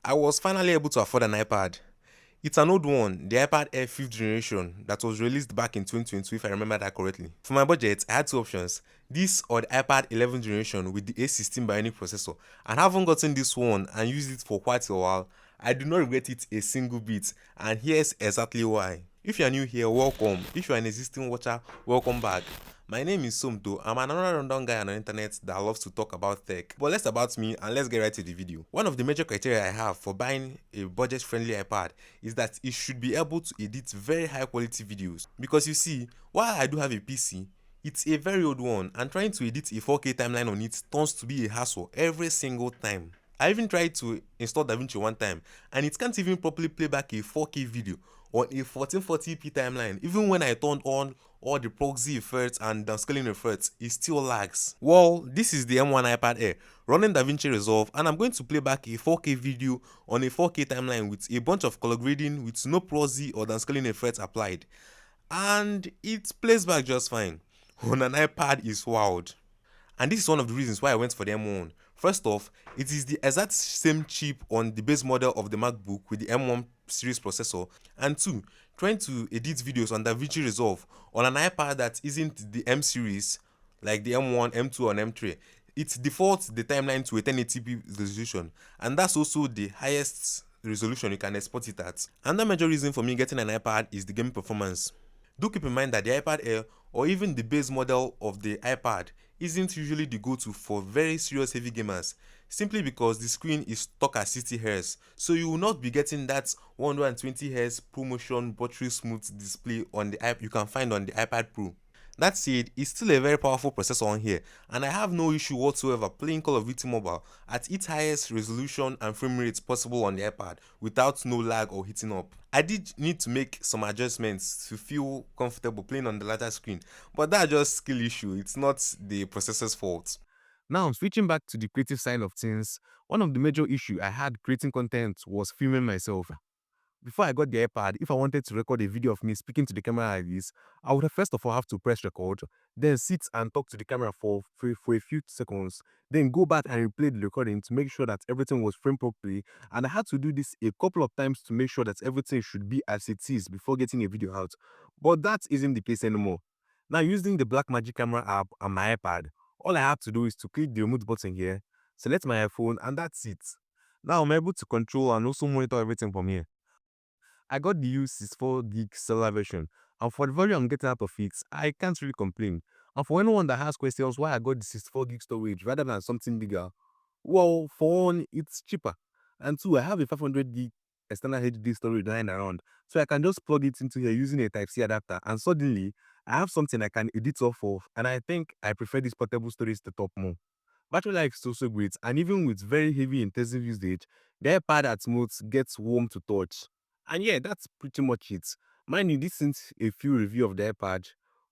I was finally able to afford an iPad. It's an old one, the iPad Air 5th generation that was released back in 2022 if I remember that correctly. For my budget, I had two options, this or the iPad 11th generation with the A16 Bionic processor, and having gotten this one and used it for quite a while, I do not regret it a single bit, and here's exactly why. If you are new here, welcome. If you are an existing watcher, welcome back. My name is Somto. I'm another rundown guy on the internet that loves to talk about tech. But less about me and let's get right to the video. One of the major criteria I have for buying a budget-friendly iPad is that it should be able to edit very high quality videos. Because you see, while I do have a PC, it's a very old one and trying to edit a 4K timeline on it turns to be a hassle every single time. I even tried to install DaVinci one time and it can't even properly play back a 4K video on a 1440p timeline. Even when I turned on all the proxy effects and downscaling effects, it still lags. Well, this is the M1 iPad Air running DaVinci Resolve and I'm going to play back a 4K video on a 4K timeline with a bunch of color grading with no proxy or downscaling effects applied. And it plays back just fine. On an iPad is wild. And this is one of the reasons why I went for the M1. First off, it is the exact same chip on the base model of the MacBook with the M1 series processor. And two, trying to edit videos on DaVinci Resolve on an iPad that isn't the M series, like the M1, M2, and M3. It defaults the timeline to a 1080p resolution, and that's also the highest resolution you can export it at. Another major reason for me getting an iPad is the gaming performance. Do keep in mind that the iPad Air or even the base model of the iPad isn't usually the go-to for very serious heavy gamers, simply because the screen is stuck at 60Hz, so you will not be getting that 120Hz ProMotion buttery smooth display on the you can find on the iPad Pro. That said, it's still a very powerful processor on here, and I have no issue whatsoever playing Call of Duty Mobile at its highest resolution and frame rates possible on the iPad without no lag or heating up. I did need to make some adjustments to feel comfortable playing on the larger screen, but that's just skill issue, it's not the processor's fault. Now, switching back to the creative side of things, one of the major issues I had creating content was filming myself. Before I got the iPad, if I wanted to record a video of me speaking to the camera like this, I would have first of all have to press record, then sit and talk to the camera for a few seconds, then go back and replay the recording to make sure that everything was framed properly. And I had to do this a couple of times to make sure that everything should be as it is before getting a video out. But that isn't the case anymore. Now, using the Blackmagic camera app on my iPad, all I have to do is to click the remote button here, select my iPhone, and that's it. Now I'm able to control and also monitor everything from here. I got the used 64 gig cellular version, and for the value I'm getting out of it, I can't really complain. And for anyone that has questions why I got the 64 gig storage rather than something bigger, well, for one, it's cheaper. And two, I have a 500 gig external HD storage lying around, so I can just plug it into here using a Type-C adapter, and suddenly I have something I can edit off of, and I think I prefer this portable storage to top more. Battery life is also great, and even with very heavy intensive usage, the iPad at most gets warm to touch. And yeah, that's pretty much it. Mind you, this isn't a full review of the iPad,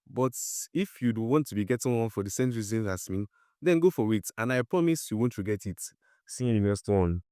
but if you'd want to be getting one for the same reasons as me, then go for it, and I promise you won't regret it. See you in the next one.